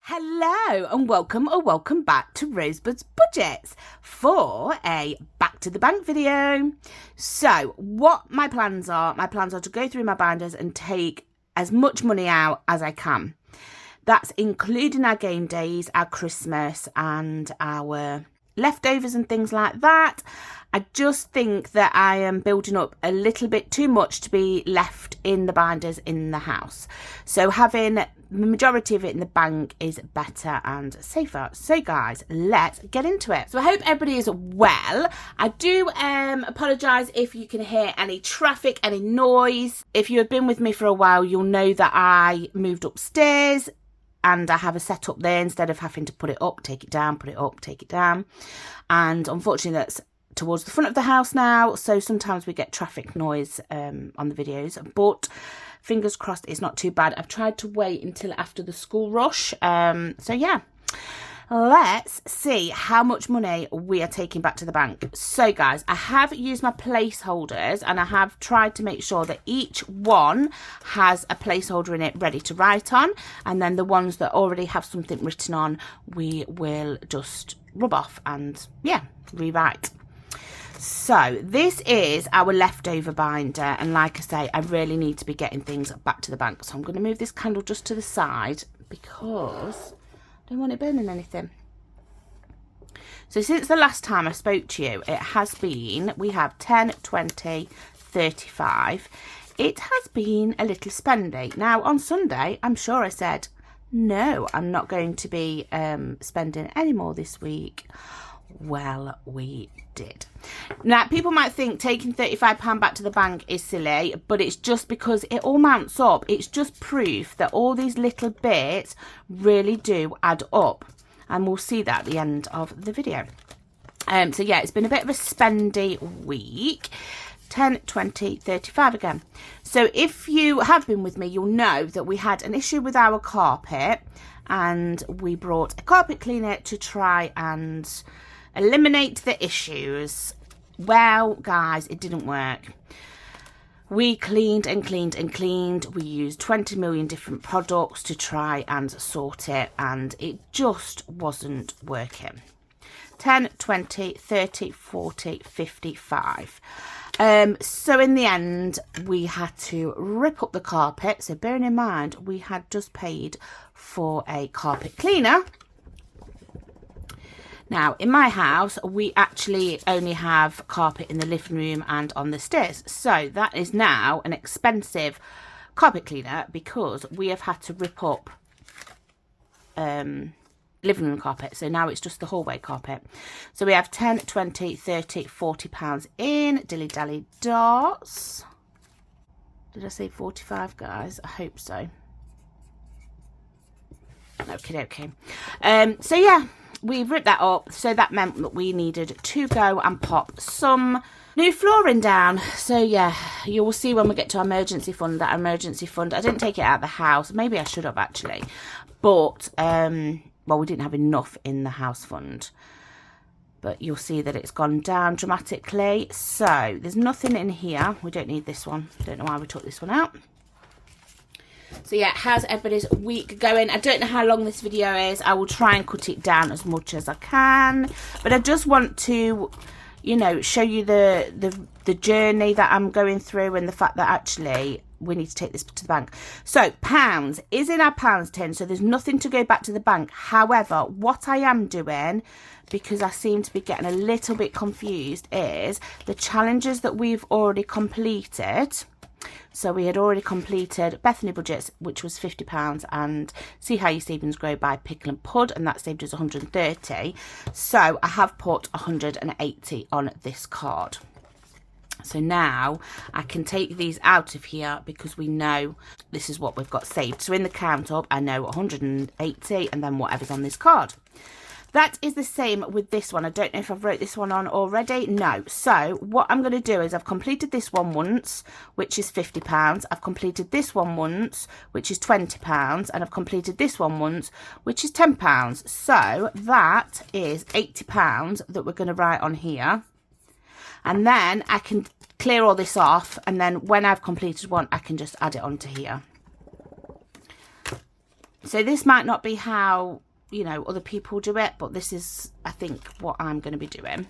Hello and welcome or welcome back to Rosebud's Budgets for a back to the bank video. So what my plans are to go through my binders and take as much money out as I can. That's including our game days, our Christmas and our leftovers and things like that. I just think that I am building up a little bit too much to be left in the binders in the house. So having the majority of it in the bank is better and safer. So guys, let's get into it. So I hope everybody is well. I do apologise if you can hear any traffic, any noise. If you have been with me for a while, you'll know that I moved upstairs and I have a setup there instead of having to put it up, take it down, put it up, take it down. And unfortunately that's towards the front of the house now, so sometimes we get traffic noise on the videos, but fingers crossed it's not too bad. I've tried to wait until after the school rush, so yeah, let's see how much money we are taking back to the bank. So guys, I have used my placeholders and I have tried to make sure that each one has a placeholder in it ready to write on, and then the ones that already have something written on we will just rub off and yeah, rewrite. So this is our leftover binder, and like I say, I really need to be getting things back to the bank. So I'm going to move this candle just to the side because I don't want it burning anything. So since the last time I spoke to you, it has been, we have 10, 20, 35. It has been a little spendy. Now on Sunday, I'm sure I said, no, I'm not going to be spending any more this week. Well, we did. Now, people might think taking £35 back to the bank is silly, but it's just because it all mounts up. It's just proof that all these little bits really do add up. And we'll see that at the end of the video. So, yeah, it's been a bit of a spendy week. 10, 20, 35 again. So if you have been with me, you'll know that we had an issue with our carpet and we brought a carpet cleaner to try and eliminate the issues. Well, guys, it didn't work. We cleaned and cleaned and cleaned. We used 20 million different products to try and sort it, and it just wasn't working. 10, 20, 30, 40, 55. So in the end, we had to rip up the carpet. So bearing in mind, we had just paid for a carpet cleaner. Now, in my house, we actually only have carpet in the living room and on the stairs. So that is now an expensive carpet cleaner because we have had to rip up living room carpet. So now it's just the hallway carpet. So we have 10, 20, 30, 40 pounds in. Dilly dally dots. Did I say 45, guys? I hope so. Okay. So yeah, we've ripped that up, so that meant that we needed to go and pop some new flooring down. So yeah, you will see when we get to our emergency fund, I didn't take it out of the house. Maybe I should have actually, but well, we didn't have enough in the house fund, but you'll see that it's gone down dramatically. So there's nothing in here. We don't need this one. Don't know why we took this one out. So yeah, how's everybody's week going? I don't know how long this video is. I will try and cut it down as much as I can, but I just want to, you know, show you the journey that I'm going through and the fact that actually we need to take this to the bank. So pounds is in our pounds tin, so there's nothing to go back to the bank. However, what I am doing, because I seem to be getting a little bit confused, is the challenges that we've already completed. So we had already completed Bethany Budgets, which was £50, and See How Your Savings Grow by Pickle and Pud, and that saved us 130. So I have put 180 on this card. So now I can take these out of here because we know this is what we've got saved. So in the count up, I know 180 and then whatever's on this card. That is the same with this one. I don't know if I've wrote this one on already. No. So what I'm going to do is I've completed this one once, which is £50. I've completed this one once, which is £20. And I've completed this one once, which is £10. So that is £80 that we're going to write on here. And then I can clear all this off. And then when I've completed one, I can just add it onto here. So this might not be how, you know, other people do it, but this is, I think, what I'm going to be doing.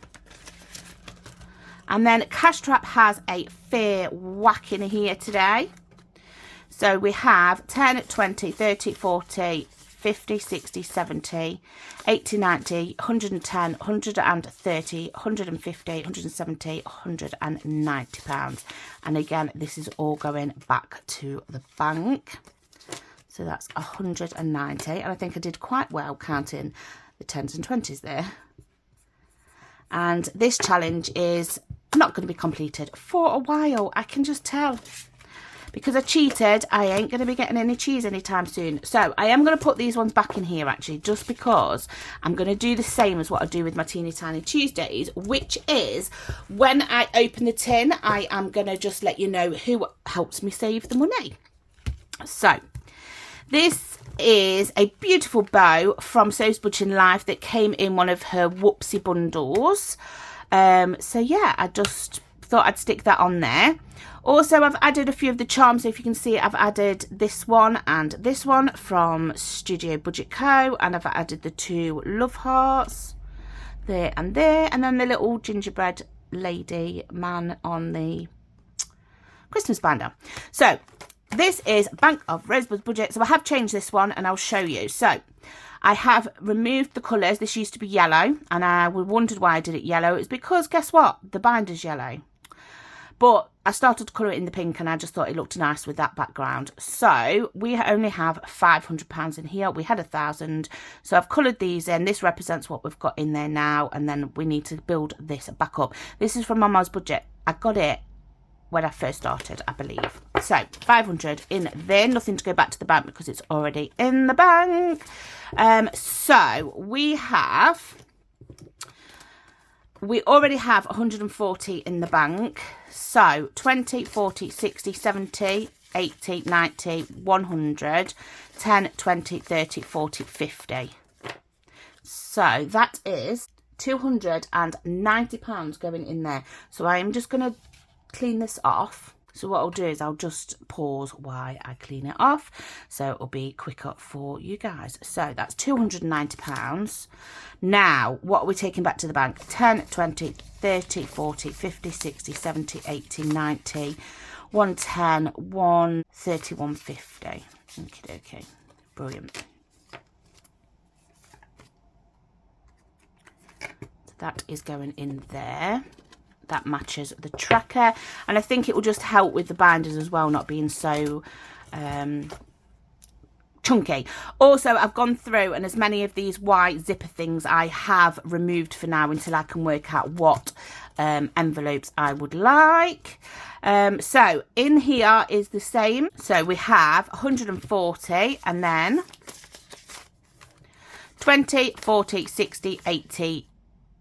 And then Cash Trap has a fair whack in here today. So we have 10, 20, 30, 40, 50, 60, 70, 80, 90, 110, 130, 150, 170, 190 pounds. And again, this is all going back to the bank. So that's 190. And I think I did quite well counting the 10s and 20s there. And this challenge is not going to be completed for a while. I can just tell. Because I cheated, I ain't going to be getting any cheese anytime soon. So I am going to put these ones back in here, actually, just because I'm going to do the same as what I do with my Teeny Tiny Tuesdays, which is when I open the tin, I am going to just let you know who helps me save the money. So this is a beautiful bow from Rosebud in Life that came in one of her Whoopsie bundles. So yeah, I just thought I'd stick that on there. Also, I've added a few of the charms. So if you can see, I've added this one and this one from Studio Budget Co. And I've added the 2 love hearts there, and then the little gingerbread lady man on the Christmas binder. So this is Bank of Rosebud's budget. So I have changed this one and I'll show you. So I have removed the colours. This used to be yellow and I wondered why I did it yellow. It's because, guess what? The binder's yellow. But I started to colour it in the pink and I just thought it looked nice with that background. So we only have £500 in here. We had 1,000. So I've coloured these in. This represents what we've got in there now. And then we need to build this back up. This is from Mama's budget. I got it when I first started, I believe. So 500 in there. Nothing to go back to the bank because it's already in the bank. So we already have 140 in the bank. So 20, 40, 60, 70, 80, 90, 100, 10, 20, 30, 40, 50. So that is £290 going in there. So I am just going to clean this off. So what I'll do is I'll just pause while I clean it off, so it'll be quicker for you guys. So that's £290. Now, what are we taking back to the bank? 10, 20, 30, 40, 50, 60, 70, 80, 90, 110, 130, 150. Okay, brilliant. So that is going in there. That matches the tracker, and I think it will just help with the binders as well, not being so chunky. Also, I've gone through, and as many of these white zipper things I have removed for now until I can work out what envelopes I would like. So in here is the same. So we have 140 and then 20, 40, 60, 80,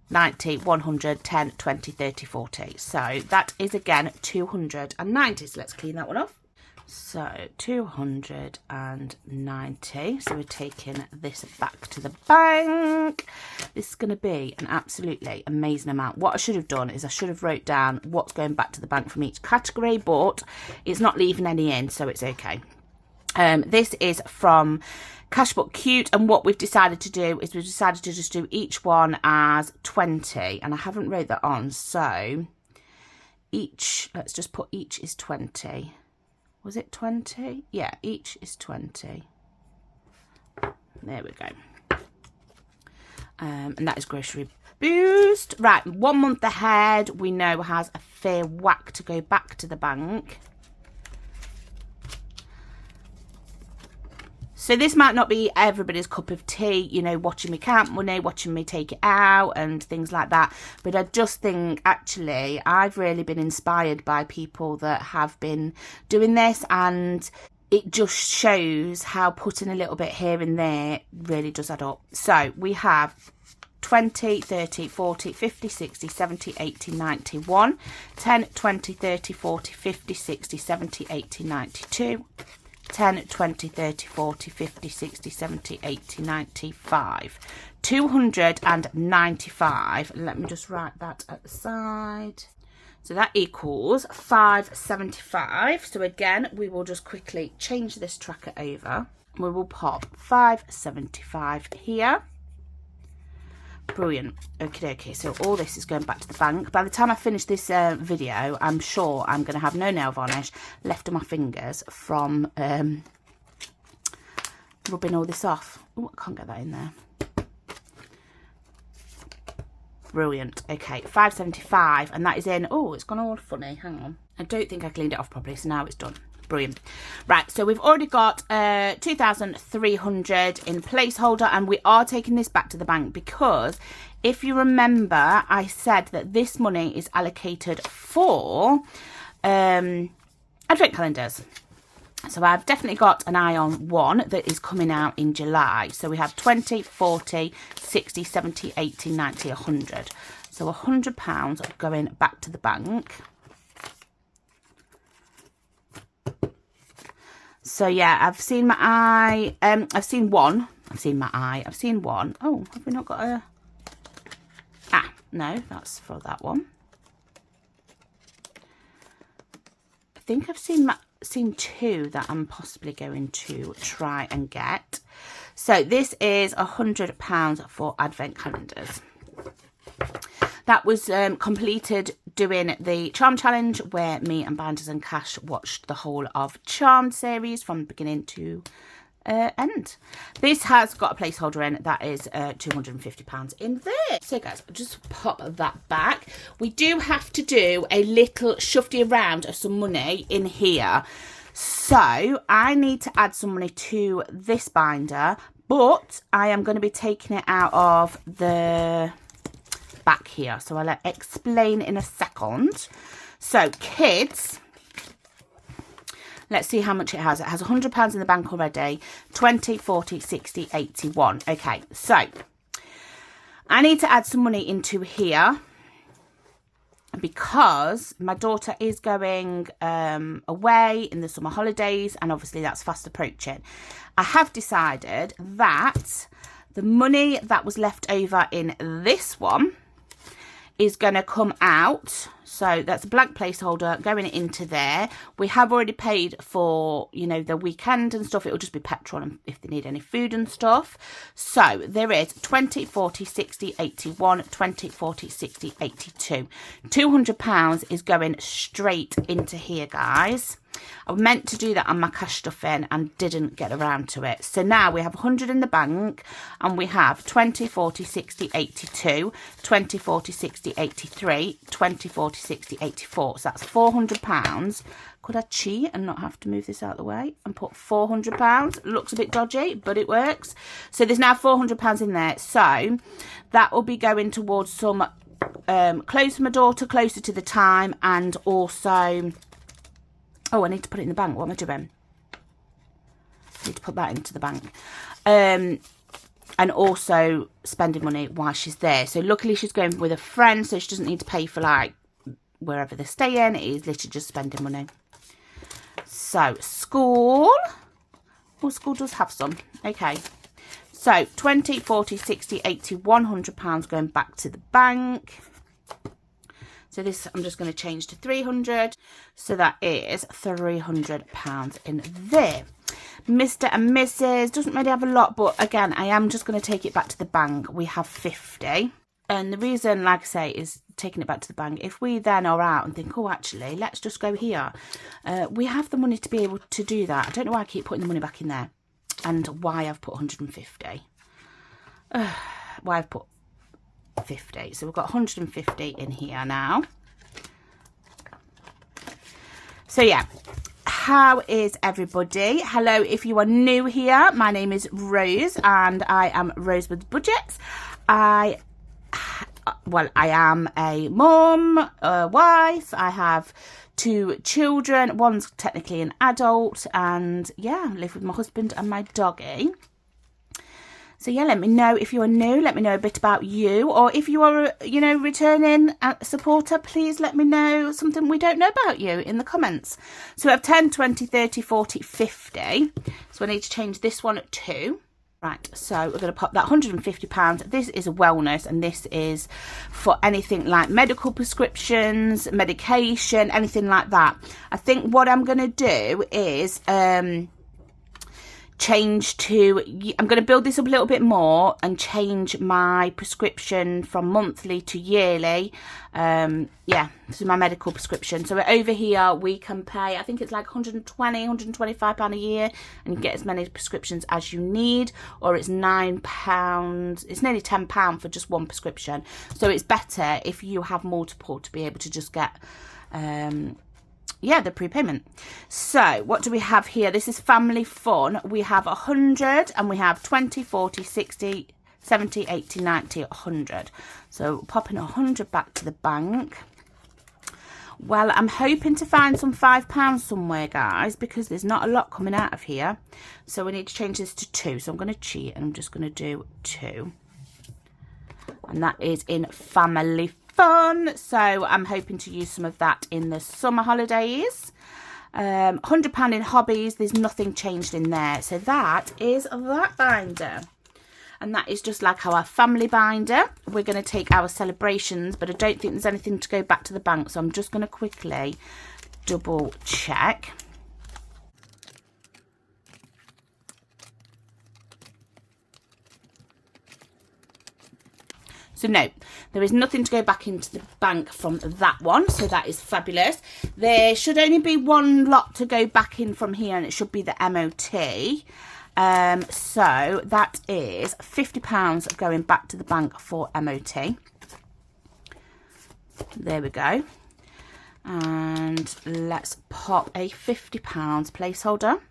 90, 100, 10, 20, 30, 40. So that is again 290. So let's clean that one off. So 290. So we're taking this back to the bank. This is going to be an absolutely amazing amount. What I should have done is I should have wrote down what's going back to the bank from each category, but it's not leaving any in, so it's okay. This is from Cashbook Cute, and what we've decided to do is we've decided to just do each one as 20, and I haven't wrote that on, so each, let's just put each is 20. Was it 20? Yeah, each is 20. There we go. And that is Grocery Boost. Right, 1 month ahead, we know has a fair whack to go back to the bank. So this might not be everybody's cup of tea, you know, watching me count money, watching me take it out and things like that. But I just think, actually, I've really been inspired by people that have been doing this, and it just shows how putting a little bit here and there really does add up. So we have 20, 30, 40, 50, 60, 70, 80, 91, 10, 20, 30, 40, 50, 60, 70, 80, 92. 10, 20, 30, 40, 50, 60, 70, 80, 95. 295. Let me just write that at the side. So that equals 575. So again, we will just quickly change this tracker over. We will pop £5.75 here. Brilliant. Okay, so all this is going back to the bank. By the time I finish this video, I'm sure I'm going to have no nail varnish left on my fingers from rubbing all this off. Oh, I can't get that in there. Brilliant. Okay, £5.75, and that is in. Oh, it's gone all funny. Hang on. I don't think I cleaned it off properly, so now it's done. Brilliant. Right, so we've already got 2,300 in placeholder, and we are taking this back to the bank because if you remember, I said that this money is allocated for advent calendars. So I've definitely got an eye on one that is coming out in July. So we have 20, 40, 60, 70, 80, 90, 100. So £100 going back to the bank. So yeah, I've seen my eye. I've seen one. I've seen my eye. I've seen one. Oh, have we not got a? Ah, no, that's for that one. I think I've seen two that I'm possibly going to try and get. So this is £100 for advent calendars. That was completed doing the Charm Challenge, where me and Binders and Cash watched the whole of Charmed series from beginning to end. This has got a placeholder in that is £250 in there. So guys, I'll just pop that back. We do have to do a little shufty around of some money in here. So I need to add some money to this binder, but I am going to be taking it out of the back here, so I'll explain in a second. So kids, let's see how much it has. It has £100 in the bank already. 20, 40, 60, 81. Okay, so I need to add some money into here because my daughter is going away in the summer holidays, and obviously that's fast approaching. I have decided that the money that was left over in this one is going to come out. So that's a blank placeholder going into there. We have already paid for, you know, the weekend and stuff. It'll just be petrol and if they need any food and stuff. So there is 20, 40, 60, 81, 20, 40, 60, 82. £200 is going straight into here, guys. I meant to do that on my cash stuff in and didn't get around to it. So now we have 100 in the bank, and we have 20, 40, 60, 82, 20, 40, 60, 83, 20, 40, 60, 84. So that's £400. Could I cheat and not have to move this out of the way and put £400? Looks a bit dodgy, but it works. So there's now £400 in there. So that will be going towards some clothes for my daughter closer to the time, and also... Oh, I need to put it in the bank. What am I doing? I need to put that into the bank. And also spending money while she's there. So luckily she's going with a friend, so she doesn't need to pay for like wherever they're staying. It is literally just spending money. So school. Well, school does have some. Okay. So 20, 40, 60, 80, £100 going back to the bank. So this, I'm just going to change to 300. So that is £300 in there. Mr. and Mrs. doesn't really have a lot, but again, I am just going to take it back to the bank. We have 50. And the reason, like I say, is taking it back to the bank. If we then are out and think, oh, actually, let's just go here. We have the money to be able to do that. I don't know why I keep putting the money back in there. And why I've put 150. Why I've put 50. So we've got 150 in here now. So yeah, how is everybody? Hello, if you are new here, my name is Rose and I am Rosebud's Budgets. I am a mum, a wife. I have 2 children. One's technically an adult, and yeah, I live with my husband and my doggy. So yeah, let me know if you are new. Let me know a bit about you, or if you are, you know, returning supporter, please let me know something we don't know about you in the comments. So we have 10, 20, 30, 40, 50. So I need to change this one at 2. Right, so we're going to pop that £150. This is a wellness, and this is for anything like medical prescriptions, medication, anything like that. I think what I'm going to do is change to, I'm going to build this up a little bit more and change my prescription from monthly to yearly. Yeah, this is my medical prescription. So over here we can pay, I think it's like 120, 125 pound a year, and you get as many prescriptions as you need, or it's £9, it's nearly £10 for just one prescription. So it's better if you have multiple to be able to just get yeah, the prepayment. So what do we have here? This is family fun. We have 100, and we have 20, 40, 60, 70, 80, 90, 100. So popping 100 back to the bank. Well, I'm hoping to find some £5 somewhere, guys, because there's not a lot coming out of here. So we need to change this to 2. So I'm going to cheat, and I'm just going to do 2. And that is in family fun. So I'm hoping to use some of that in the summer holidays. £100 in hobbies. There's nothing changed in there. So that is that binder. And that is just like our family binder. We're going to take our celebrations, but I don't think there's anything to go back to the bank. So I'm just going to quickly double check. So no, there is nothing to go back into the bank from that one. So that is fabulous. There should only be one lot to go back in from here, and it should be the MOT. So that is £50 going back to the bank for MOT. There we go. And let's pop a £50 placeholder.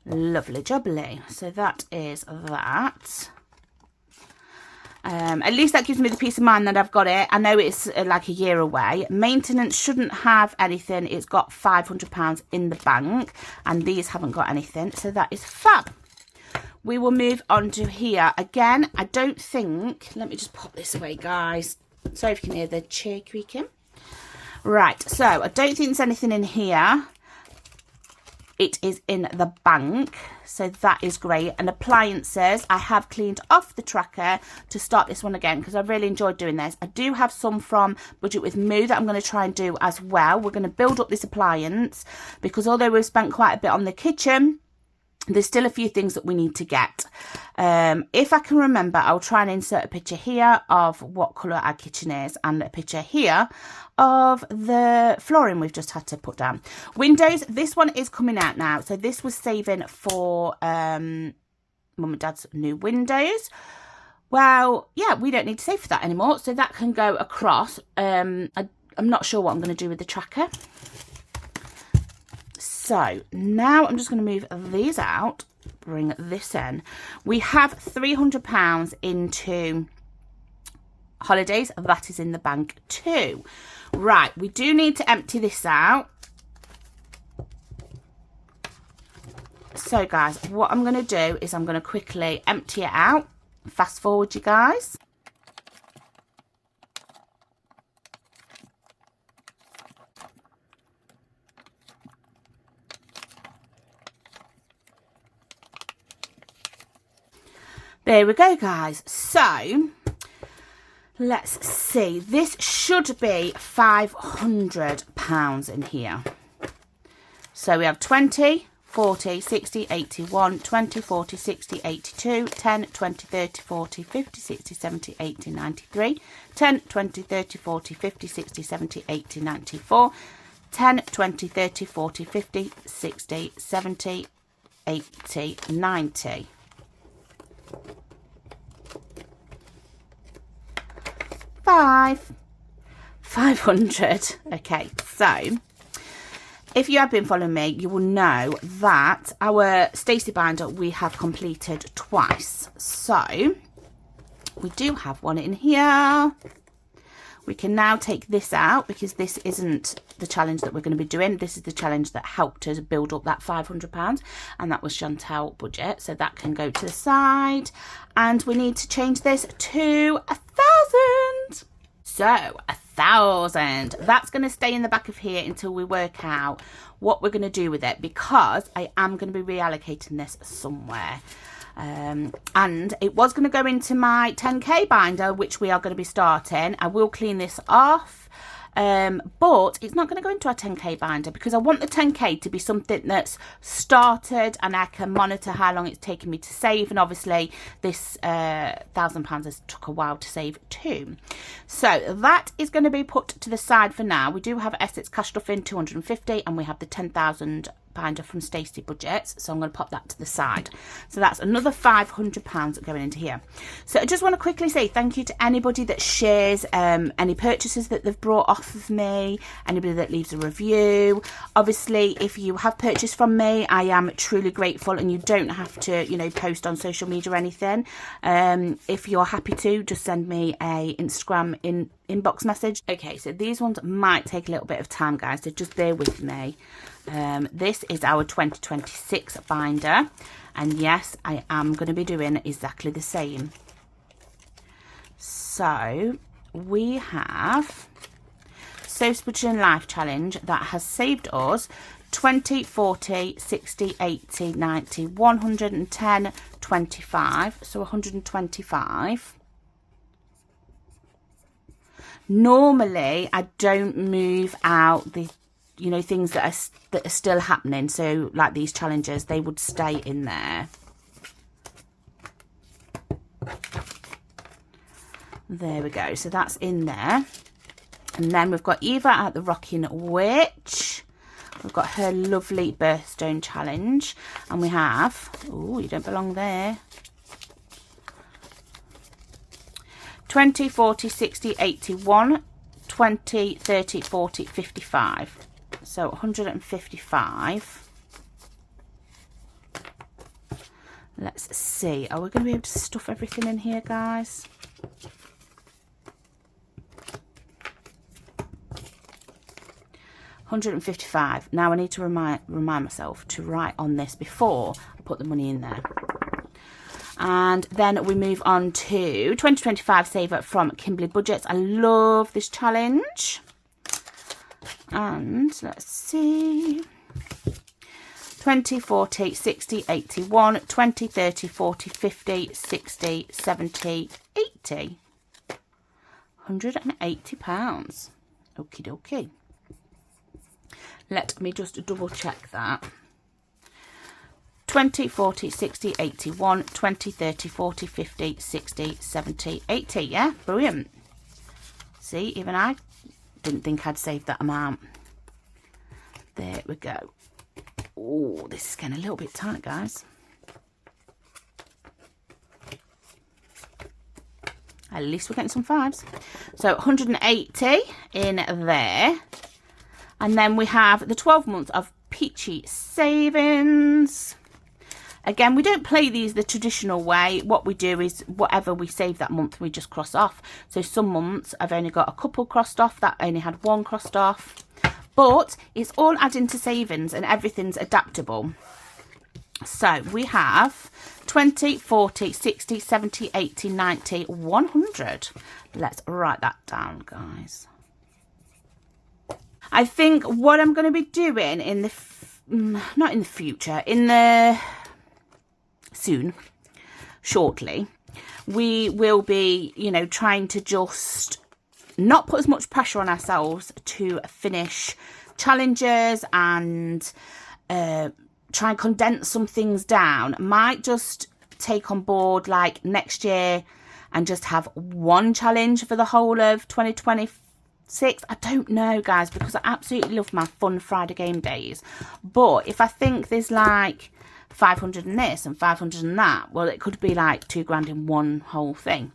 Lovely jubbly. So that is that. At least that gives me the peace of mind that I've got it. I know it's like a year away. Maintenance shouldn't have anything. It's got £500 in the bank, and these haven't got anything. So that is fab. We will move on to here. Again, I don't think, let me just pop this away, guys. Sorry if you can hear the chair creaking. Right, so I don't think there's anything in here. It is in the bank, so that is great. And appliances, I have cleaned off the tracker to start this one again, because I really enjoyed doing this. I do have some from Budget with Moo that I'm going to try and do as well. We're going to build up this appliance, because although we've spent quite a bit on the kitchen, there's still a few things that we need to get. If I can remember, I'll try and insert a picture here of what colour our kitchen is, and a picture here of the flooring we've just had to put down. Windows, this one is coming out now. So this was saving for Mum and Dad's new windows. Well, yeah, we don't need to save for that anymore. So that can go across. I'm not sure what I'm going to do with the tracker. So now I'm just going to move these out, bring this in. We have £300 into holidays. That is in the bank too. Right, we do need to empty this out. So guys, what I'm going to do is I'm going to quickly empty it out. Fast forward, you guys. There we go, guys. So let's see. This should be £500 in here. So we have 20, 40, 60, 81, 20, 40, 60, 82, 10, 20, 30, 40, 50, 60, 70, 80, 93, 10, 20, 30, 40, 50, 60, 70, 80, 94, 10, 20, 30, 40, 50, 60, 70, 80, 90. £500. Okay, so if you have been following me, you will know that our Stacey binder we have completed twice. So we do have one in here. We can now take this out, because this isn't the challenge that we're going to be doing. This is the challenge that helped us build up that £500, and that was Chantal Budget. So that can go to the side, and we need to change this to 1,000. So 1,000. That's going to stay in the back of here until we work out what we're going to do with it, because I am going to be reallocating this somewhere. And it was going to go into my 10k binder, which we are going to be starting. I will clean this off. But it's not going to go into our 10k binder because I want the 10k to be something that's started and I can monitor how long it's taken me to save. And obviously this £1,000 has took a while to save too. So that is going to be put to the side for now. We do have Essex cash stuff in 250 and we have the 10,000 binder from Stacey Budgets, so I'm going to pop that to the side. So that's another £500 going into here. So I just want to quickly say thank you to anybody that shares any purchases that they've brought off of me, anybody that leaves a review. Obviously, if you have purchased from me, I am truly grateful, and you don't have to, you know, post on social media or anything. If you're happy to, just send me a Instagram inbox message. Okay, so these ones might take a little bit of time, guys, so just bear with me. This is our 2026 binder, and yes, I am going to be doing exactly the same. So we have Stacey Budget Life Challenge that has saved us 20, 40, 60, 80, 90, 110, 25, so 125. Normally I don't move out the, you know, things that are still happening, so like these challenges, they would stay in there. There we go, so that's in there. And then we've got Eva at the Rocking Witch. We've got her lovely birthstone challenge, and we have, oh, you don't belong there, 20, 40, 60, 81, 20, 30, 40, 55. So 155. Let's see. Are we going to be able to stuff everything in here, guys? £155. Now I need to remind myself to write on this before I put the money in there. And then we move on to 2025 saver from Kimberly Budgets. I love this challenge. And let's see. 20, 40, 60, 81, 20, 30, 40, 50, 60, 70, 80. £180. Okie dokie. Let me just double check that. 20, 40, 60, 81, 20, 30, 40, 50, 60, 70, 80. Yeah, brilliant. See, even I didn't think I'd saved that amount. There we go. Oh, this is getting a little bit tight, guys. At least we're getting some fives. So 180 in there. And then we have the 12 months of Peachy Savings. Again, we don't play these the traditional way. What we do is whatever we save that month, we just cross off. So some months I've only got a couple crossed off. That only had one crossed off. But it's all adding to savings and everything's adaptable. So we have 20, 40, 60, 70, 80, 90, 100. Let's write that down, guys. I think what I'm going to be doing in the, not in the future, in the soon, shortly, we will be, you know, trying to just not put as much pressure on ourselves to finish challenges and try and condense some things down. Might just take on board like next year and just have one challenge for the whole of 2026. I don't know, guys, because I absolutely love my fun Friday game days. But if I think there's like 500 in this and 500 in that, well, it could be like £2,000 in one whole thing.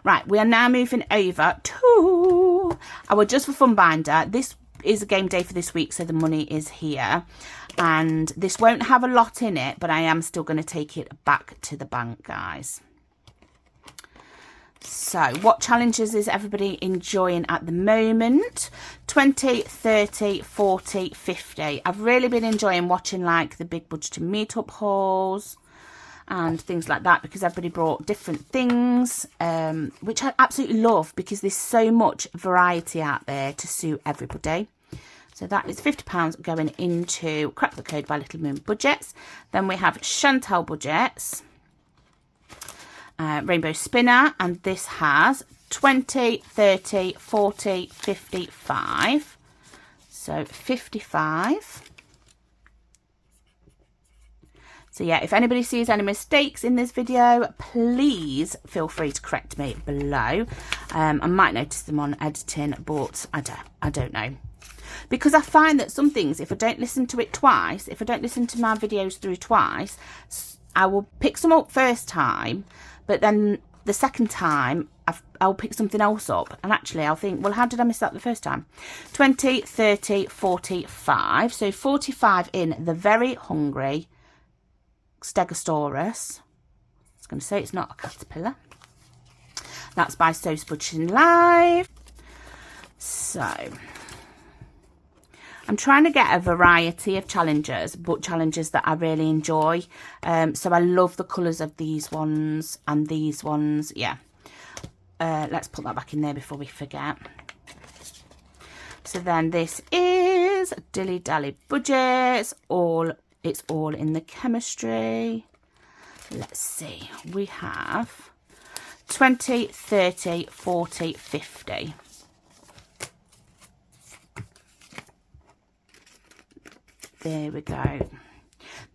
Right, we are now moving over to our Just for Fun binder. This is a game day for this week, so the money is here. And this won't have a lot in it, but I am still going to take it back to the bank, guys. So what challenges is everybody enjoying at the moment? 20, 30, 40, 50. I've really been enjoying watching like the big budget meetup hauls and things like that, because everybody brought different things, which I absolutely love because there's so much variety out there to suit everybody. So that is £50 going into Crack the Code by Little Moon Budgets. Then we have Chantal Budgets, Rainbow Spinner, and this has 20, 30, 40, 55. So 55. So yeah, if anybody sees any mistakes in this video, please feel free to correct me below. I might notice them on editing, but I don't know. Because I find that some things, if I don't listen to it twice, if I don't listen to my videos through twice, I will pick some up first time, but then the second time I'll pick something else up, and actually I'll think, well, how did I miss that the first time? 20, 30, 45. So 45 in the very hungry Stegosaurus. I was going to say it's not a caterpillar. That's by So Spudging Live. So I'm trying to get a variety of challenges, but challenges that I really enjoy. So I love the colours of these ones and these ones. Yeah. Let's put that back in there before we forget. So then this is Dilly Dally Budgets. It's all in the chemistry. Let's see. We have 20, 30, 40, 50. There we go.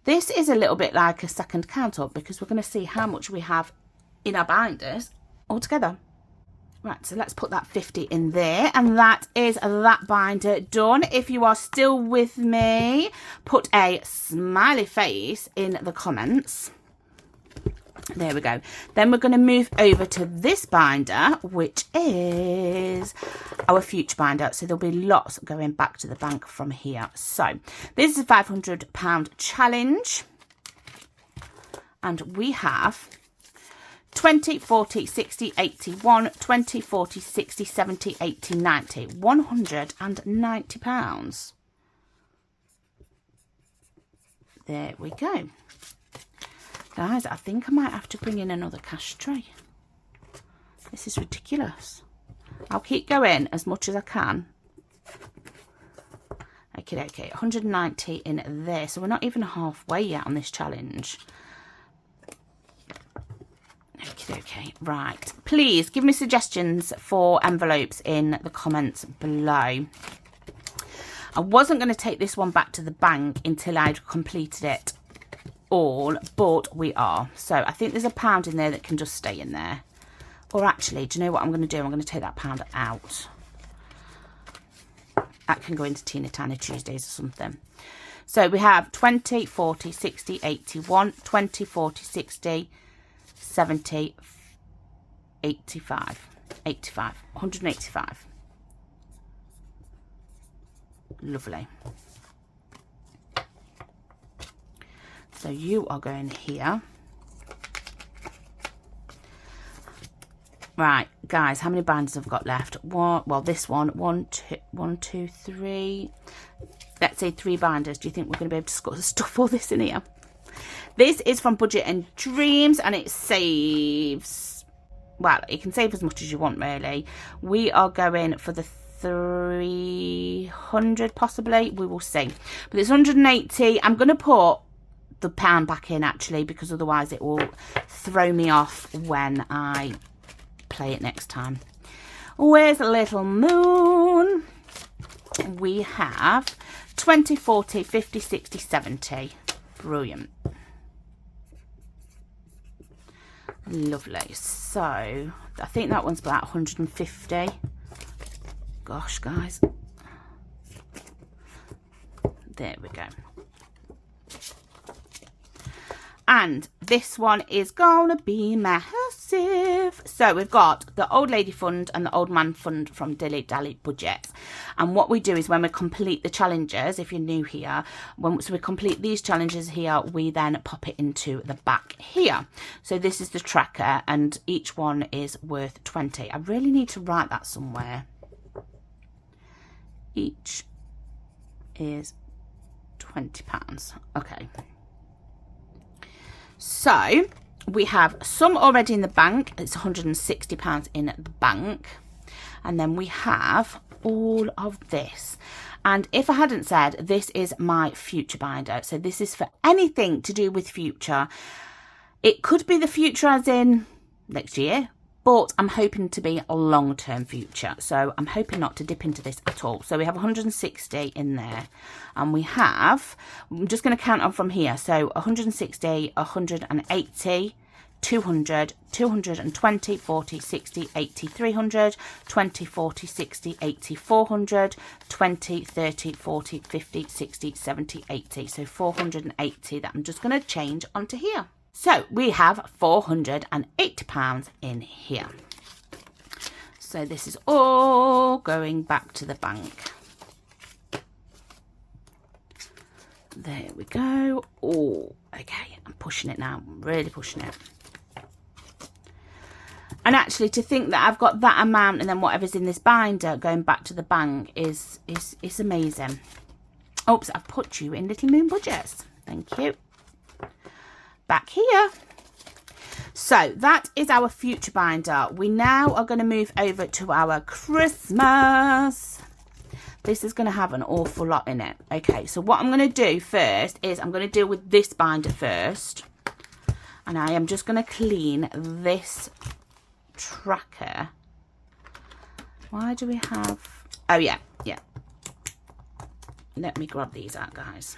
This is a little bit like a second count up because we're going to see how much we have in our binders altogether. Right, so let's put that 50 in there, and that is that binder done. If you are still with me, put a smiley face in the comments. There we go. Then we're going to move over to this binder, which is our future binder. So there'll be lots going back to the bank from here. So this is a £500 challenge, and we have 20, 40, 60, 81, 20, 40, 60, 70, 80, 90. £190. There we go. Guys, I think I might have to bring in another cash tray. This is ridiculous. I'll keep going as much as I can. Okay, 190 in there. So we're not even halfway yet on this challenge. Okay, right. Please give me suggestions for envelopes in the comments below. I wasn't going to take this one back to the bank until I'd completed it all, but we are. So I think there's £1 in there that can just stay in there. Or actually, do you know what I'm going to do? I'm going to take that £1 out. That can go into Tina Tiny Tuesdays or something. So we have 20, 40, 60, 81, 20, 40, 60, 70, 85, 185. Lovely. So you are going here. Right, guys, how many binders have got left? This one, one, two, three. Let's say 3 binders. Do you think we're going to be able to stuff all this in here? This is from Budget and Dreams, and it saves, well, it can save as much as you want, really. We are going for the 300, possibly. We will see. But it's 180. I'm going to put the £1 back in, actually, because otherwise it will throw me off when I play it next time. Where's Little Moon? We have 20, 40, 50, 60, 70. Brilliant. Lovely. So I think that one's about 150. Gosh, guys. There we go. And this one is gonna be massive. So we've got the Old Lady Fund and the Old Man Fund from Dilly Dally Budgets. And what we do is when we complete the challenges, if you're new here, once we complete these challenges here, we then pop it into the back here. So this is the tracker, and each one is worth 20. I really need to write that somewhere. Each is £20. Okay. So we have some already in the bank. It's £160 in the bank. And then we have all of this. And if I hadn't said, this is my future binder. So this is for anything to do with future. It could be the future as in next year, but I'm hoping to be a long-term future. So I'm hoping not to dip into this at all. So we have 160 in there, and we have, I'm just going to count on from here. So 160, 180, 200, 220, 40, 60, 80, 300, 20, 40, 60, 80, 400, 20, 30, 40, 50, 60, 70, 80. So 480 that I'm just going to change onto here. So we have £480 in here. So this is all going back to the bank. There we go. Oh, okay. I'm pushing it now. I'm really pushing it. And actually, to think that I've got that amount and then whatever's in this binder going back to the bank is amazing. Oops, I've put you in Little Moon Budgets. Thank you. Back here. So that is our future binder. We now are going to move over to our Christmas. This is going to have an awful lot in it. Okay, so what I'm going to do first is I'm going to deal with this binder first. And I am just going to clean this tracker. Why do we have... Oh, yeah. Let me grab these out, guys.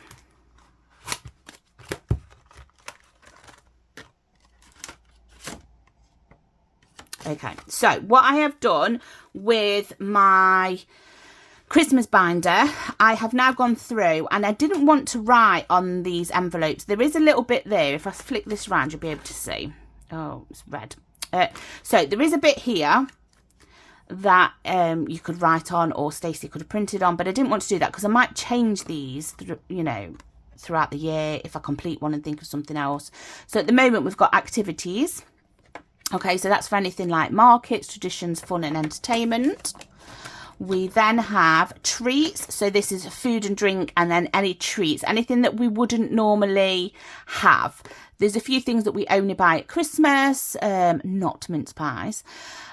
Okay, so what I have done with my Christmas binder, I have now gone through, and I didn't want to write on these envelopes. There is a little bit there. If I flick this around, you'll be able to see. Oh, it's red. So there is a bit here that you could write on, or Stacey could have printed on, but I didn't want to do that because I might change these, you know, throughout the year if I complete one and think of something else. So at the moment, we've got activities. Okay, so that's for anything like markets, traditions, fun and entertainment. We then have treats. So this is food and drink, and then any treats, anything that we wouldn't normally have. There's a few things that we only buy at Christmas, not mince pies.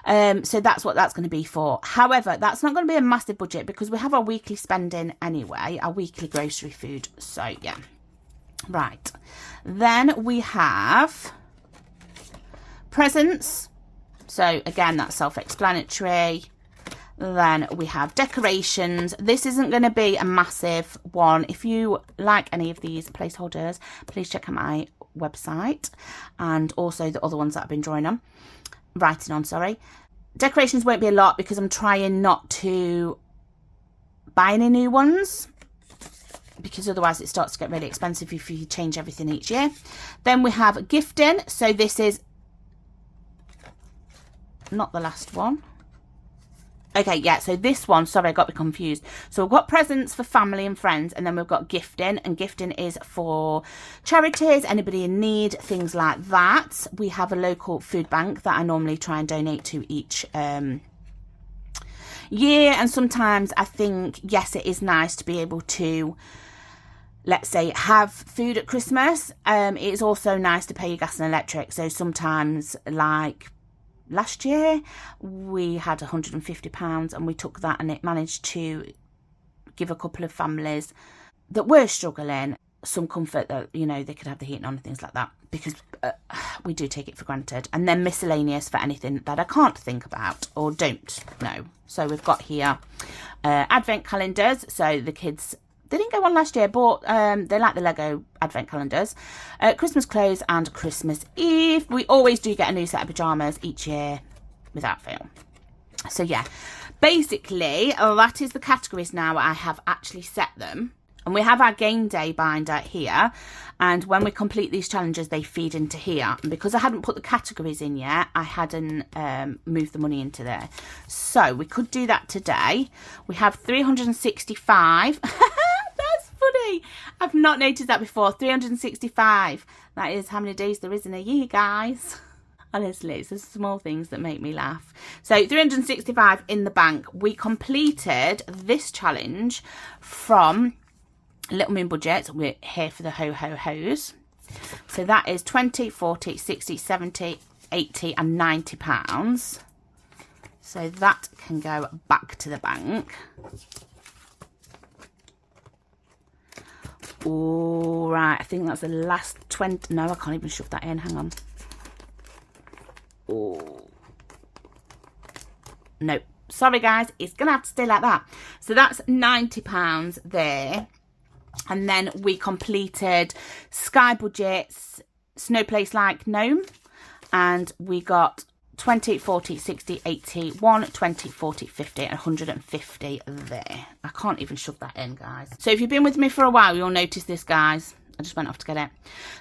So that's what that's going to be for. However, that's not going to be a massive budget because we have our weekly spending anyway, our weekly grocery food. So yeah, right. Then we have presents. So again, that's self-explanatory. Then we have decorations. This isn't going to be a massive one. If you like any of these placeholders, please check out my website and also the other ones that I've been writing on, sorry. Decorations won't be a lot because I'm trying not to buy any new ones, because otherwise it starts to get really expensive if you change everything each year. Then we have gifting. So this is not the last one. Okay, yeah, so this one, sorry, I got me confused. So we've got presents for family and friends, and then we've got gifting, and gifting is for charities, anybody in need, things like that. We have a local food bank that I normally try and donate to each year, and sometimes I think, yes, it is nice to be able to, let's say, have food at Christmas. It is also nice to pay your gas and electric, so sometimes, like last year we had £150 and we took that, and it managed to give a couple of families that were struggling some comfort that, you know, they could have the heating on and things like that, because we do take it for granted. And then miscellaneous for anything that I can't think about or don't know. So we've got here advent calendars. So the kids, they didn't go on last year, but they like the Lego advent calendars. Christmas clothes and Christmas Eve. We always do get a new set of pyjamas each year without fail. So yeah, basically that is the categories now. I have actually set them. And we have our game day binder here. And when we complete these challenges, they feed into here. And because I hadn't put the categories in yet, I hadn't moved the money into there. So we could do that today. We have 365. That's funny. I've not noticed that before. 365. That is how many days there is in a year, guys. Honestly, it's the small things that make me laugh. So 365 in the bank. We completed this challenge from Little Moon Budget. We're here for the ho-ho-hos. So that is 20, 40, 60, 70, 80 and 90 pounds. So that can go back to the bank. All right, I think that's the last 20. No, I can't even shove that in. Hang on. Oh, no, sorry guys, it's gonna have to stay like that. So that's £90 there. And then we completed Sky Budget's Snow Place Like Gnome, and we got 20, 40, 60, 80, 1, 20, 40, 50, and 150 there. I can't even shove that in, guys. So if you've been with me for a while, you'll notice this, guys. I just went off to get it.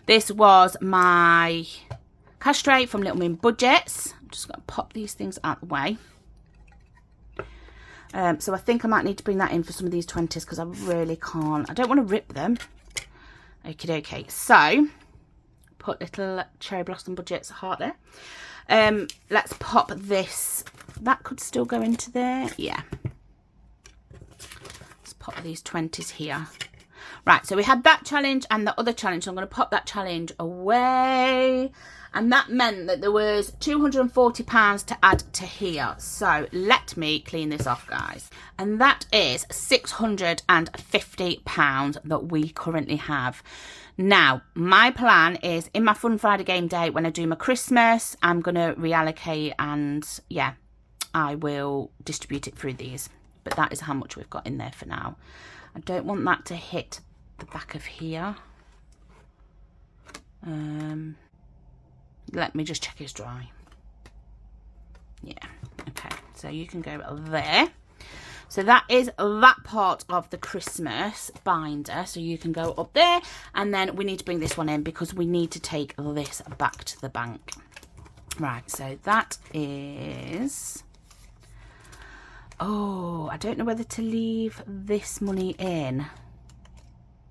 This was my cash tray from Little Moon Budgets. I'm just going to pop these things out of the way. So I think I might need to bring that in for some of these 20s because I really can't. I don't want to rip them. Okie dokie. So, put little Cherry Blossom Budgets heart there. Let's pop this. That could still go into there. Yeah. Let's pop these 20s here. Right, so we had that challenge and the other challenge. So I'm going to pop that challenge away. And that meant that there was £240 to add to here. So let me clean this off, guys. And that is £650 that we currently have. Now, my plan is in my Fun Friday game day, when I do my Christmas, I'm going to reallocate and, yeah, I will distribute it through these. But that is how much we've got in there for now. I don't want that to hit the back of here. Let me just check it's dry. Yeah, okay. So you can go there. So that is that part of the Christmas binder. So you can go up there. And then we need to bring this one in because we need to take this back to the bank. Right, so that is... Oh, I don't know whether to leave this money in.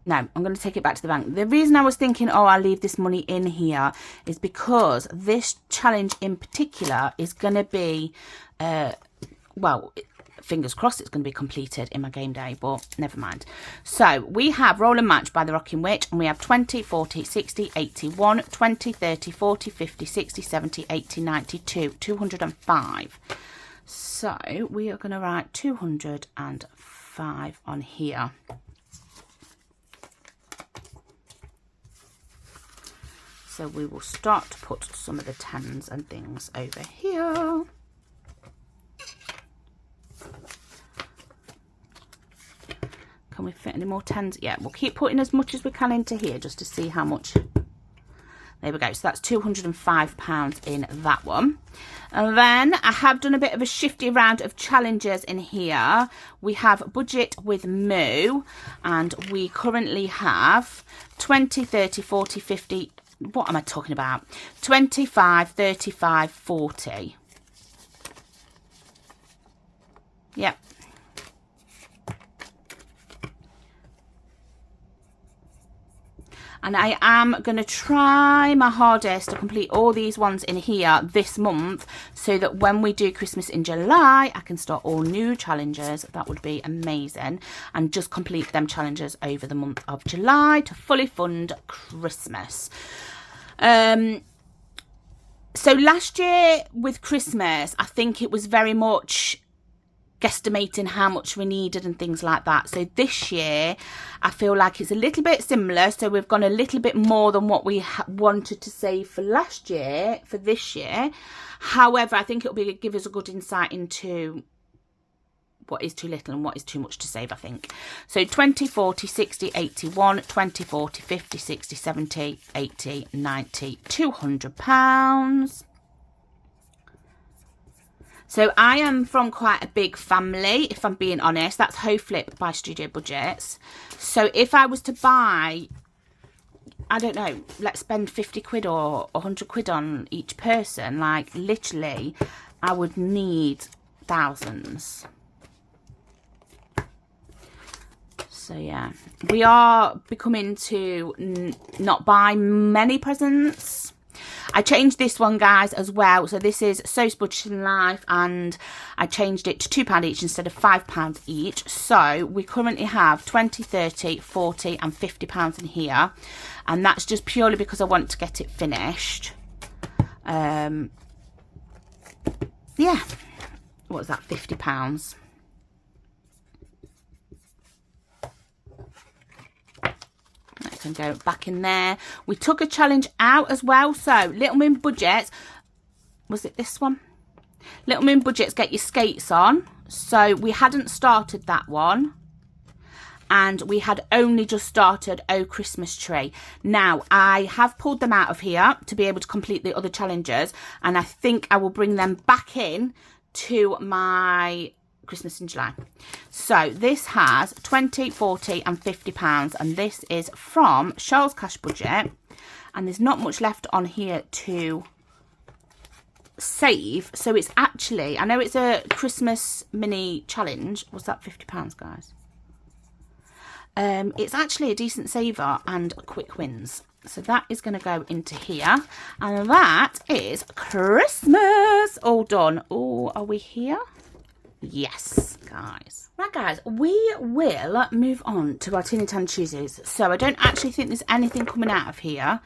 No, I'm going to take it back to the bank. The reason I was thinking, oh, I'll leave this money in here is because this challenge in particular is going to be, well, fingers crossed it's going to be completed in my game day, but never mind. So we have Roll and Match by the Rocking Witch, and we have 20, 40, 60, 80, 1, 20, 30, 40, 50, 60, 70, 80, 92, 205. So we are going to write 205 on here. So we will start to put some of the 10s and things over here. Can we fit any more 10s? Yeah, we'll keep putting as much as we can into here just to see how much. There we go. So that's £205 in that one. And then I have done a bit of a shifty round of challenges in here. We have Budget with Moo, and we currently have 20, 30, 40, 50... What am I talking about? 25, 35, 40. Yep. And I am going to try my hardest to complete all these ones in here this month so that when we do Christmas in July, I can start all new challenges. That would be amazing. And just complete them challenges over the month of July to fully fund Christmas. So last year with Christmas, I think it was very much guesstimating how much we needed and things like that. So this year I feel like it's a little bit similar, so we've gone a little bit more than what we wanted to save for last year for this year. However, I think it'll give us a good insight into what is too little and what is too much to save, I think. So 20, 40, 60, 81, 20, 40, 50, 60, 70, 80, 90, £200. So I am from quite a big family, if I'm being honest. That's Ho Flip by Studio Budgets. So if I was to buy, I don't know, let's spend 50 quid or 100 quid on each person, like literally I would need thousands. So yeah, we are becoming to not buy many presents. I changed this one, guys, as well. So this is So's Budgeting Life, and I changed it to £2 each instead of £5 each. So we currently have 20, 30, 40 and £50 in here. And that's just purely because I want to get it finished. Yeah. What was that? £50. That can go back in there. We took a challenge out as well. So Little Moon Budgets, was it this one? Little Moon Budgets Get Your Skates On. So we hadn't started that one. And we had only just started Oh Christmas Tree. Now, I have pulled them out of here to be able to complete the other challenges. And I think I will bring them back in to my Christmas in July. So this has 20, 40 and £50. And this is from Charles Cash Budget. And there's not much left on here to save. So it's actually, I know it's a Christmas mini challenge. Was that £50, guys? It's actually a decent saver and quick wins. So that is going to go into here. And that is Christmas all done. Oh, are we here? Yes, guys. Right, guys, we will move on to our Teeny Tiny Tuesdays. So I don't actually think there's anything coming out of here.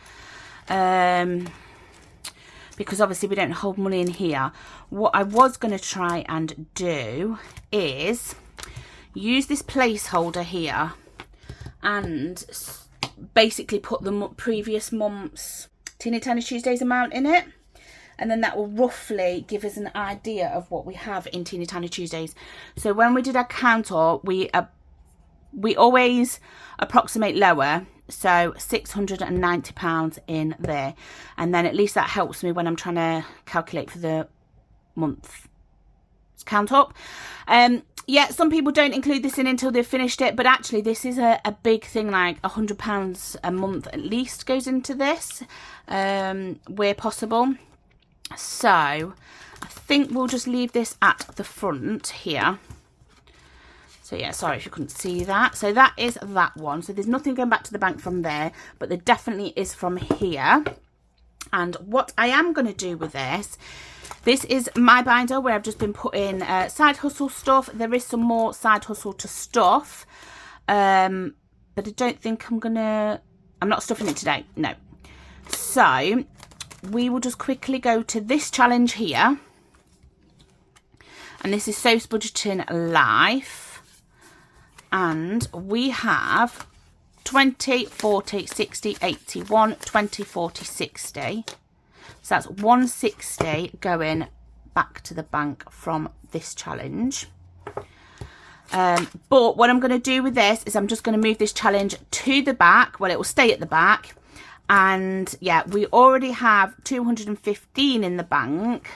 Because obviously we don't hold money in here. What I was going to try and do is use this placeholder here and basically put the previous month's Teeny Tiny Tuesdays amount in it. And then that will roughly give us an idea of what we have in Teeny Tiny Tuesdays. So when we did our counter, we always approximate lower. So £690 in there. And then at least that helps me when I'm trying to calculate for the month count up. Yeah, some people don't include this in until they've finished it, but actually this is a big thing, like £100 a month at least goes into this, where possible. So I think we'll just leave this at the front here. So yeah, sorry if you couldn't see that. So that is that one. So there's nothing going back to the bank from there, but there definitely is from here. And what I am going to do with this is my binder where I've just been putting side hustle stuff. There is some more side hustle to stuff. But I don't think I'm not stuffing it today. No. So we will just quickly go to this challenge here. And this is Soaps Budgeting Life. And we have 20, 40, 60, 81, 20, 40, 60. So that's 160 going back to the bank from this challenge. But what I'm going to do with this is I'm just going to move this challenge to the back. Well, it will stay at the back. And yeah, we already have 215 in the bank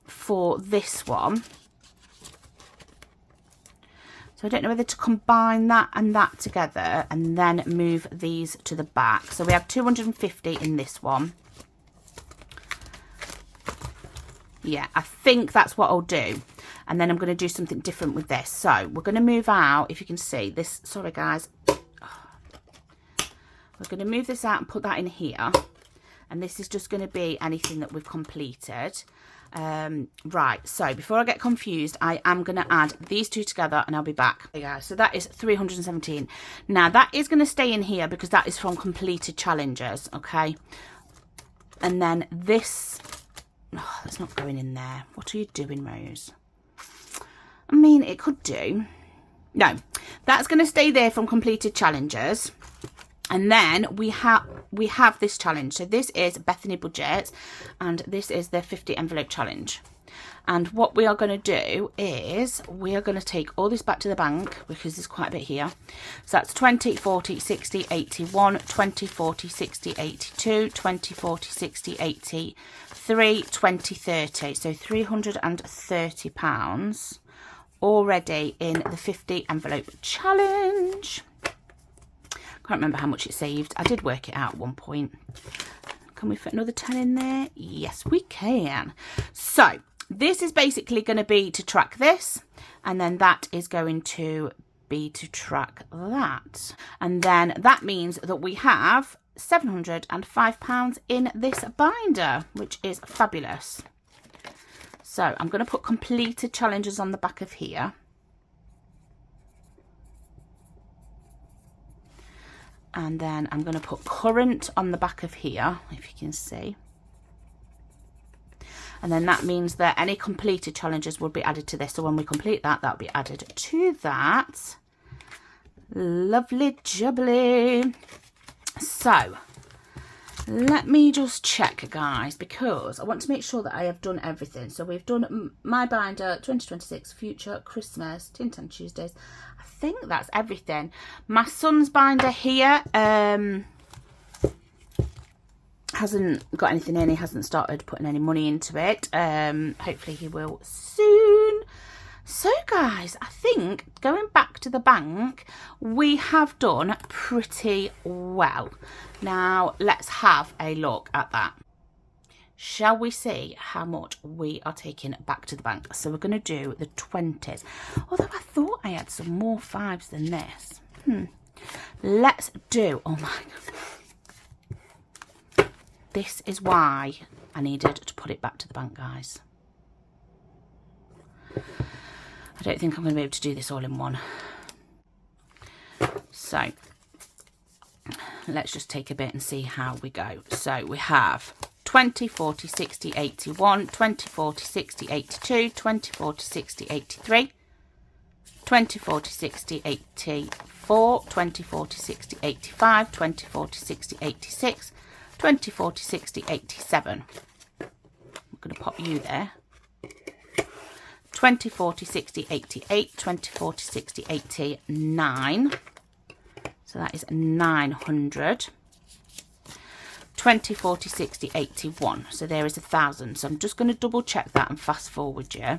for this one. So I don't know whether to combine that and that together and then move these to the back. So we have 250 in this one. Yeah, I think that's what I'll do. And then I'm going to do something different with this. So we're going to move out, if you can see this. Sorry, guys. We're going to move this out and put that in here. And this is just going to be anything that we've completed. Right, so before I get confused, I am going to add these two together and I'll be back. Okay, guys, so that is 317. Now, that is going to stay in here because that is from completed challenges, okay? And then this... Oh, that's not going in there. What are you doing, Rose? I mean, it could do. No, that's going to stay there from completed challenges. And then we have this challenge. So this is Bethany Budget and this is the 50 envelope challenge. And what we are going to do is we are going to take all this back to the bank because there's quite a bit here. So that's 20, 40, 60, 81, 20, 40, 60, 82, 20, 40, 60, 83, 20, 30. So £330 already in the 50 envelope challenge. Can't remember how much it saved. I did work it out at one point. Can we fit another 10 in there? Yes, we can. So this is basically going to be to track this. And then that is going to be to track that. And then that means that we have £705 in this binder, which is fabulous. So I'm going to put completed challenges on the back of here. And then I'm going to put current on the back of here, if you can see. And then that means that any completed challenges will be added to this. So when we complete that, that'll be added to that. Lovely jubbly. So Let me just check, guys, because I want to make sure that I have done everything. So we've done my binder, 2026, future, Christmas, Tin Tan Tuesdays. I think that's everything. My son's binder here hasn't got anything in. He hasn't started putting any money into it. Hopefully he will soon. So guys, I think going back to the bank, we have done pretty well. Now let's have a look at that. Shall we see how much we are taking back to the bank? So we're going to do the 20s. Although I thought I had some more 5s than this. Let's do, oh my God. This is why I needed to put it back to the bank, guys. I don't think I'm going to be able to do this all in one. So let's just take a bit and see how we go. So we have 20, 40, 60, 81, 20, 40, 60, 82, 20, 40, 60, 83, 20, 40, 60, 84, 20, 40, 60, 85, 20, 40, 60, 86, 20, 40, 60, 87. I'm going to pop you there. 20, 40, 60, 88, 20, 40, 60, 89. So that is 900. 20, 40, 60, 81. So there is 1,000. So I'm just going to double check that and fast forward you. I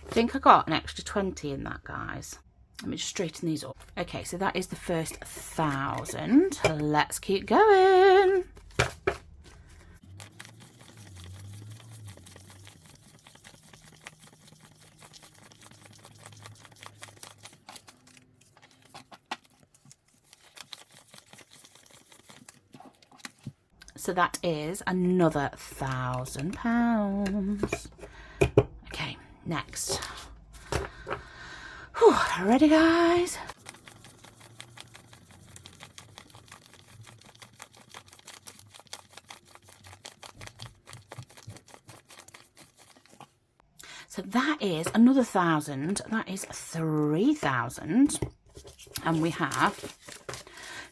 think I got an extra 20 in that, guys. Let me just straighten these up. Okay, so that is the first 1,000. Let's keep going. So that is another £1,000. Okay, next. Whew, ready, guys? So that is another 1,000. That is 3,000. And we have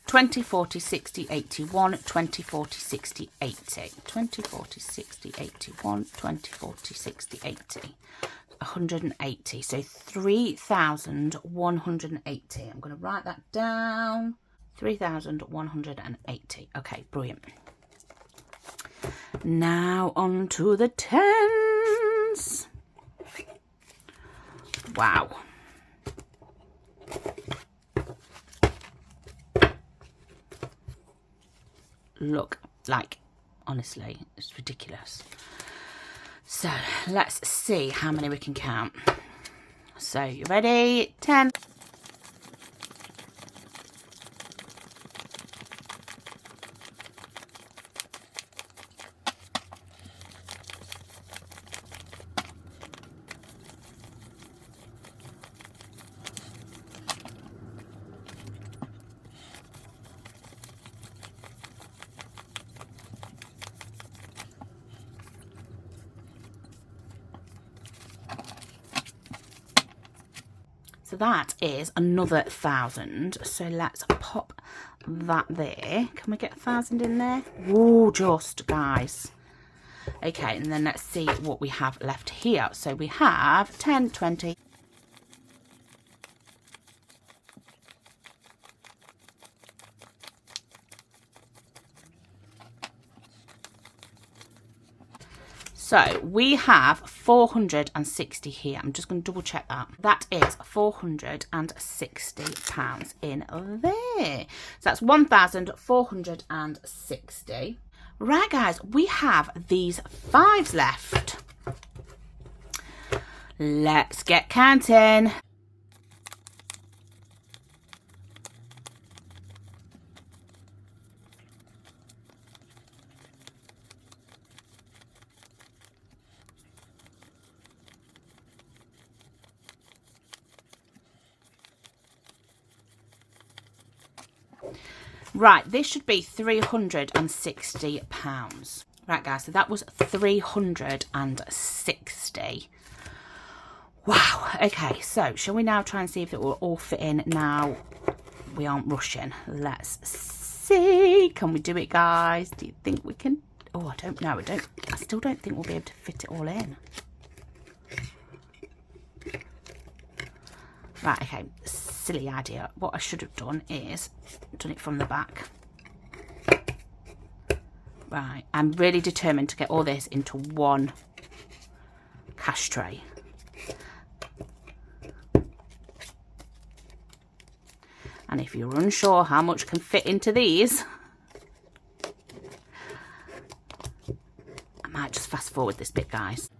20, 40, 60, 81, 20, 40, 60, 80. 20, 40, 60, 81, 20, 40, 60, 80. 180. So 3,180. I'm going to write that down. 3,180. Okay, brilliant. Now on to the 10s. Wow. Look, like, honestly, it's ridiculous. So let's see how many we can count. So you ready? 10. So that is another 1,000. So let's pop that there. Can we get 1,000 in there? Oh, just, guys. Okay, and then let's see what we have left here. So we have 10, 20. So we have 460 here. I'm just going to double check that. That is £460 in there. So that's 1,460. Right, guys, we have these 5s left. Let's get counting. Right, this should be £360. Right, guys, so that was 360. Okay, so shall we now try and see if it will all fit in now we aren't rushing? Let's see. Can we do it, guys? Do you think we can? Oh, I don't know. I still don't think we'll be able to fit it all in. Right, okay. Silly idea. What I should have done is done it from the back. Right, I'm really determined to get all this into one cash tray. And if you're unsure how much can fit into these, I might just fast forward this bit, guys.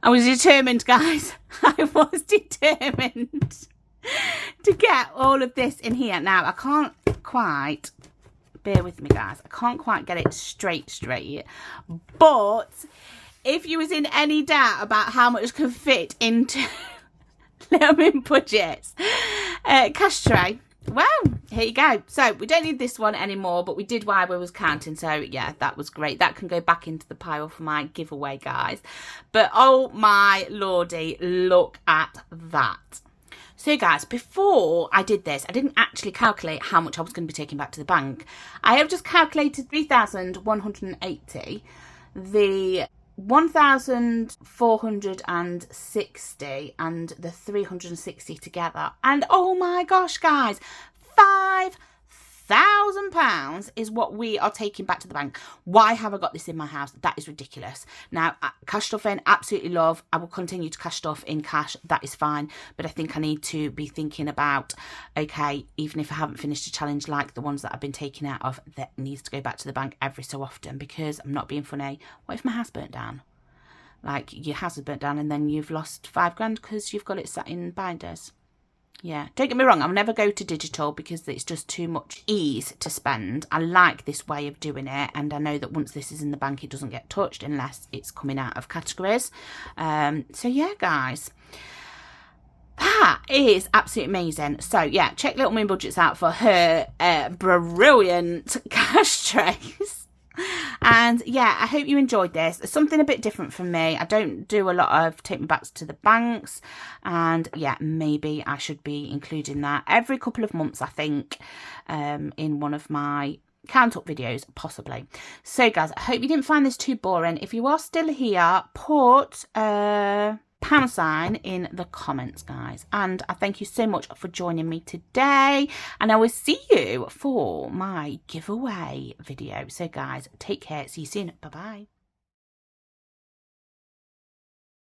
I was determined, guys. I was determined to get all of this in here. Now, I can't quite, bear with me, guys. I can't quite get it straight. But if you was in any doubt about how much can fit into Little Min Budget's cash tray, well, here you go. So we don't need this one anymore, but we did while we was counting. So yeah, that was great. That can go back into the pile for my giveaway, guys. But oh my lordy, look at that. So guys, before I did this, I didn't actually calculate how much I was going to be taking back to the bank. I have just calculated 3,180. The 1,460 and the 360 together, and oh my gosh, guys, £5,000 is what we are taking back to the bank. Why have I got this in my house? That is ridiculous. Now, cash stuff in, absolutely love. I will continue to cash stuff in cash. That is fine. But I think I need to be thinking about, okay, even if I haven't finished a challenge like the ones that I've been taking out of, that needs to go back to the bank every so often, because I'm not being funny. What if my house burnt down? Like, your house is burnt down and then you've lost £5,000 because you've got it sat in binders. Yeah, don't get me wrong, I'll never go to digital because it's just too much ease to spend. I like this way of doing it, and I know that once this is in the bank, it doesn't get touched unless it's coming out of categories. So yeah, guys, that is absolutely amazing. So yeah, check Little Min Budgets out for her brilliant cash trays. And yeah, I hope you enjoyed this. It's something a bit different from me. I don't do a lot of take me backs to the banks, and yeah, maybe I should be including that every couple of months, I think, in one of my count up videos, possibly. So guys, I hope you didn't find this too boring. If you are still here, put pound sign in the comments, guys, and I thank you so much for joining me today, and I will see you for my giveaway video. So guys, take care, see you soon, bye bye.